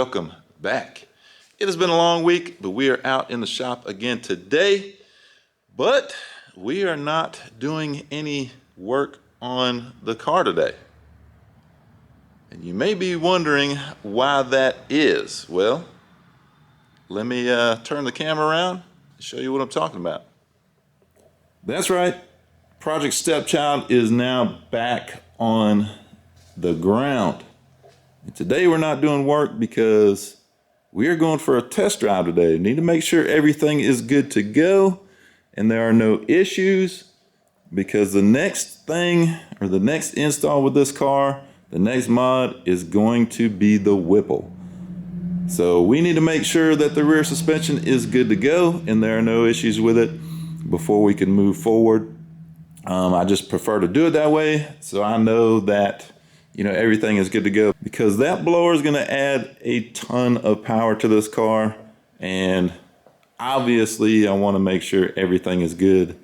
welcome back. It has been a long week, but we are out in the shop again today. But we are not doing any work on the car today. And you may be wondering why that is. Well, let me turn the camera around and show you what I'm talking about. That's right. Project Stepchild is now back on the ground. And today we're not doing work because we are going for a test drive today. We need to make sure everything is good to go and there are no issues, because the next thing or the next install with this car, the next mod is going to be the Whipple. So we need to make sure that the rear suspension is good to go and there are no issues with it before we can move forward. I just prefer to do it that way so I know that everything is good to go, because that blower is going to add a ton of power to this car, and obviously I want to make sure everything is good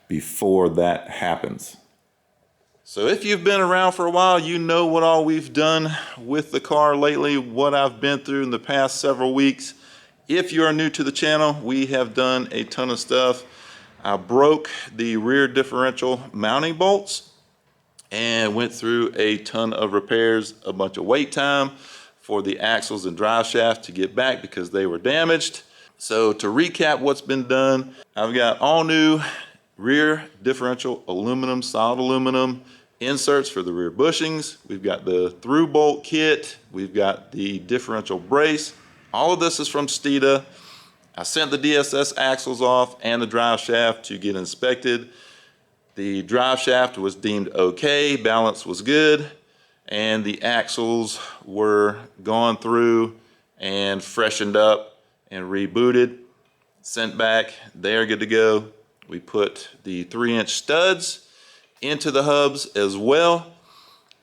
before that happens. So if you've been around for a while, you know what all we've done with the car lately, what I've been through in the past several weeks. If you are new to the channel, we have done a ton of stuff. I broke the rear differential mounting bolts and went through a ton of repairs, a bunch of wait time for the axles and drive shaft to get back because they were damaged. So to recap what's been done, I've got all new rear differential aluminum, solid aluminum inserts for the rear bushings. We've got the through bolt kit. We've got the differential brace. All of this is from Steeda. I sent the DSS axles off and the drive shaft to get inspected. The drive shaft was deemed okay, balance was good, and the axles were gone through and freshened up and rebooted, sent back. They're good to go. We put the 3-inch studs into the hubs as well,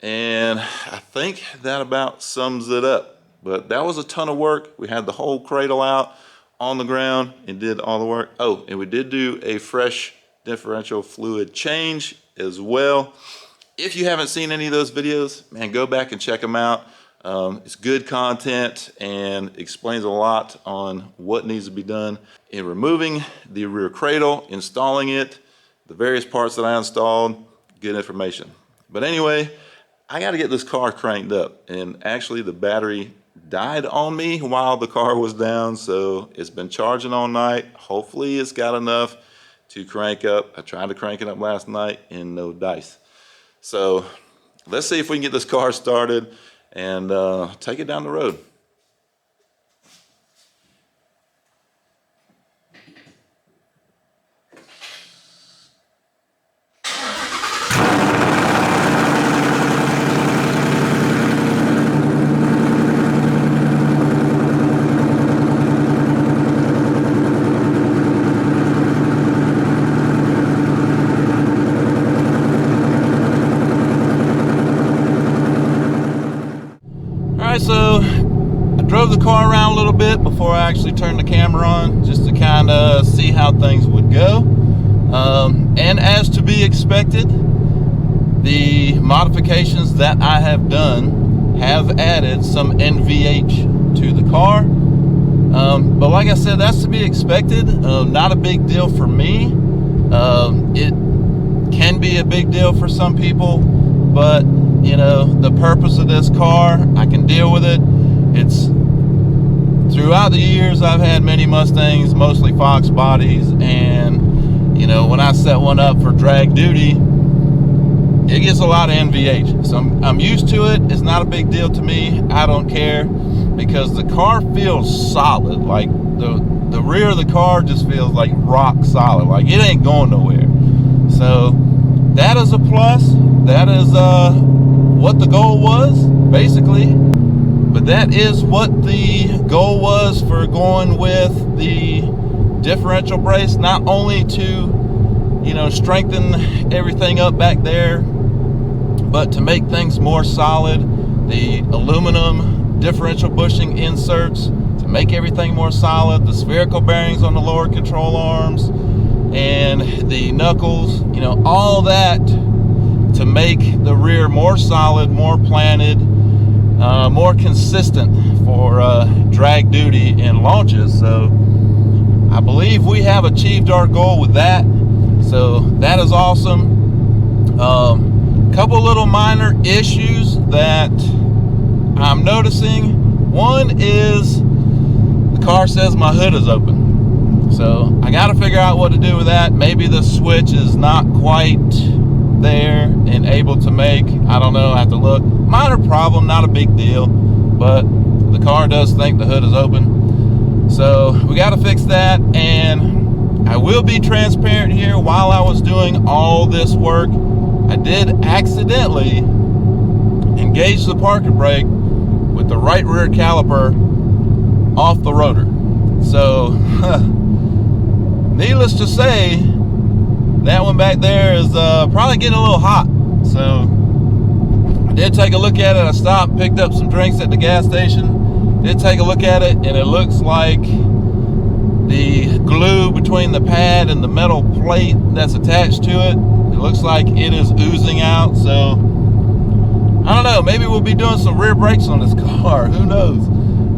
and I think that about sums it up. But that was a ton of work. We had the whole cradle out on the ground and did all the work. Oh, and we did do a fresh differential fluid change as well. If you haven't seen any of those videos, man, go back and check them out. It's good content and explains a lot on what needs to be done in removing the rear cradle, installing it, the various parts that I installed. Good information. But anyway, I got to get this car cranked up, and actually the battery died on me while the car was down, so it's been charging all night. Hopefully it's got enough to crank up. I tried to crank it up last night and no dice. So let's see if we can get this car started and take it down the road. So I drove the car around a little bit before I actually turned the camera on, just to kind of see how things would go. And as to be expected, the modifications that I have done have added some NVH to the car. But like I said, that's to be expected. Not a big deal for me. It can be a big deal for some people, but the purpose of this car, I can deal with it. It's throughout the years I've had many Mustangs, mostly Fox bodies, and when I set one up for drag duty, it gets a lot of NVH. So I'm used to it. It's not a big deal to me. I don't care, because the car feels solid. Like the rear of the car just feels like rock solid. Like it ain't going nowhere. So that is a plus. That is what the goal was, basically. But that is what the goal was for going with the differential brace, not only to strengthen everything up back there, but to make things more solid. The aluminum differential bushing inserts to make everything more solid, the spherical bearings on the lower control arms and the knuckles, all that to make the rear more solid, more planted, more consistent for drag duty and launches. So I believe we have achieved our goal with that. So that is awesome. Couple little minor issues that I'm noticing. One is the car says my hood is open. So I got to figure out what to do with that. Maybe the switch is not quite there and able to make, I don't know, I have to look. Minor problem, not a big deal, but the car does think the hood is open. So we got to fix that. And I will be transparent here. While I was doing all this work, I did accidentally engage the parking brake with the right rear caliper off the rotor. So needless to say, that one back there is probably getting a little hot. So I did take a look at it. I stopped, picked up some drinks at the gas station, did take a look at it, and it looks like the glue between the pad and the metal plate that's attached to it, it looks like it is oozing out. So I don't know, maybe we'll be doing some rear brakes on this car, who knows.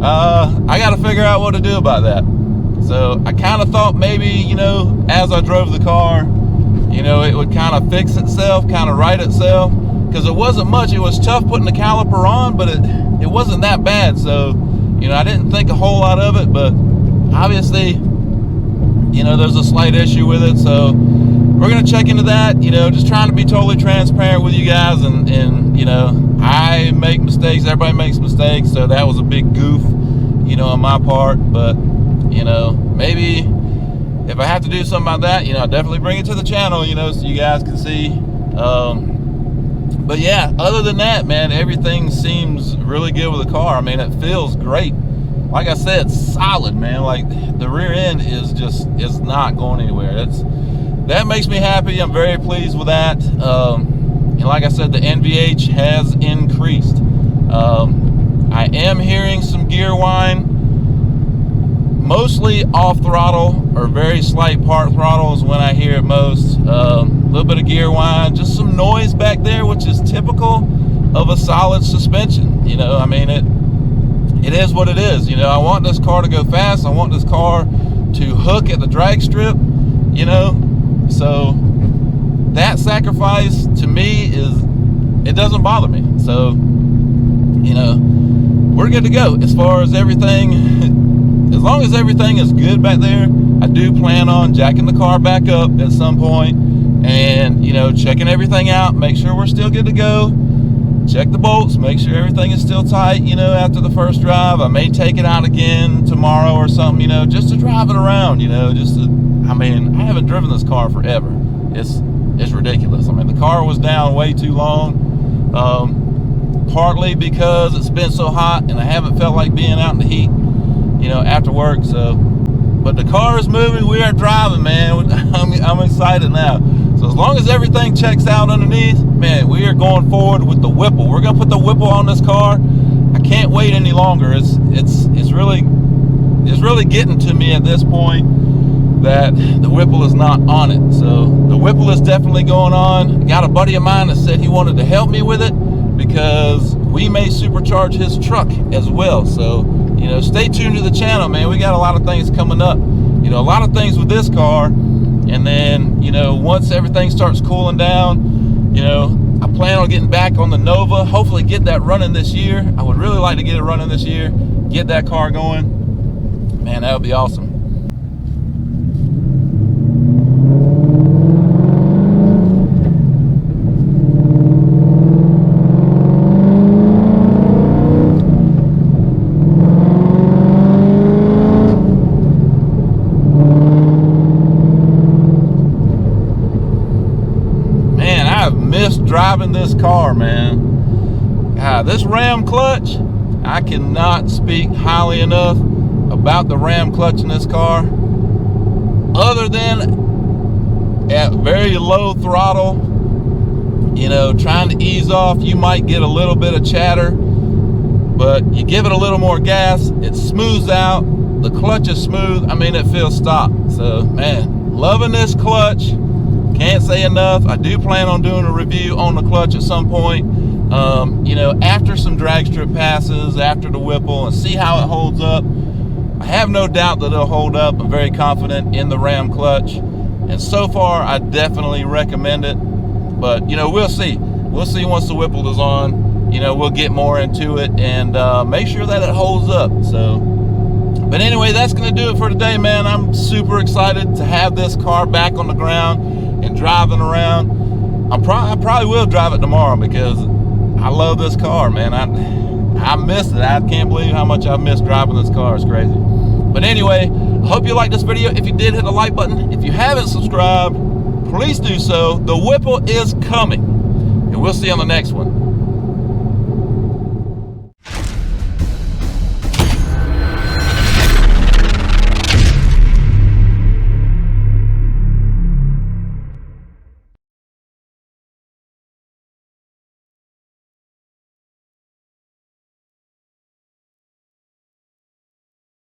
I got to figure out what to do about that. So I kind of thought maybe, you know, as I drove the car, you know, it would kind of fix itself, kind of right itself, because it wasn't much. It was tough putting the caliper on, but it wasn't that bad. So, you know, I didn't think a whole lot of it, but obviously, you know, there's a slight issue with it. So we're going to check into that, you know, just trying to be totally transparent with you guys. And you know, I make mistakes, everybody makes mistakes, so that was a big goof, you know, on my part. But, you know, maybe if I have to do something about that, you know, I'll definitely bring it to the channel, you know, so you guys can see. But yeah, other than that, man, everything seems really good with the car. I mean, it feels great. Like I said, it's solid, man. Like the rear end is not going anywhere. That makes me happy. I'm very pleased with that. And like I said, the NVH has increased. I am hearing some gear whine, mostly off throttle or very slight part throttle is when I hear it most. A little bit of gear whine, just some noise back there, which is typical of a solid suspension. You know, I mean, it is what it is. You know, I want this car to go fast. I want this car to hook at the drag strip, you know. So that sacrifice to me it doesn't bother me. So, you know, we're good to go as far as everything. As long as everything is good back there, I do plan on jacking the car back up at some point and, you know, checking everything out, make sure we're still good to go. Check the bolts, make sure everything is still tight, you know, after the first drive. I may take it out again tomorrow or something, you know, just to drive it around, you know, I mean, I haven't driven this car forever. It's ridiculous. I mean, the car was down way too long, partly because it's been so hot and I haven't felt like being out in the heat, you know, after work. So, but the car is moving, we are driving, man. I'm excited now. So as long as everything checks out underneath, man, we are going forward with the Whipple. We're gonna put the Whipple on this car. I can't wait any longer. It's really getting to me at this point that the Whipple is not on it. So the Whipple is definitely going on. I got a buddy of mine that said he wanted to help me with it because we may supercharge his truck as well. So, you know, stay tuned to the channel, man. We got a lot of things coming up. You know, a lot of things with this car. And then, you know, once everything starts cooling down, you know, I plan on getting back on the Nova, hopefully get that running this year. I would really like to get it running this year, get that car going. Man, that would be awesome. Driving this car, man. This ram clutch, I cannot speak highly enough about the ram clutch in this car, other than at very low throttle, you know, trying to ease off, you might get a little bit of chatter, but you give it a little more gas, it smooths out, the clutch is smooth. I mean, it feels stopped. So, man, loving this clutch. Can't say enough. I do plan on doing a review on the clutch at some point you know, after some drag strip passes, after the Whipple, and see how it holds up. I have no doubt that it'll hold up. I'm very confident in the Ram clutch, and so far I definitely recommend it. But you know, we'll see. We'll see once the Whipple is on. You know, we'll get more into it and make sure that it holds up. So, but anyway, that's gonna do it for today, man. I'm super excited to have this car back on the ground and driving around. I probably will drive it tomorrow because I love this car, man. I missed it. I can't believe how much I missed driving this car. It's crazy. But anyway, I hope you liked this video. If you did, hit the like button. If you haven't subscribed, please do so. The Whipple is coming, and we'll see you on the next one.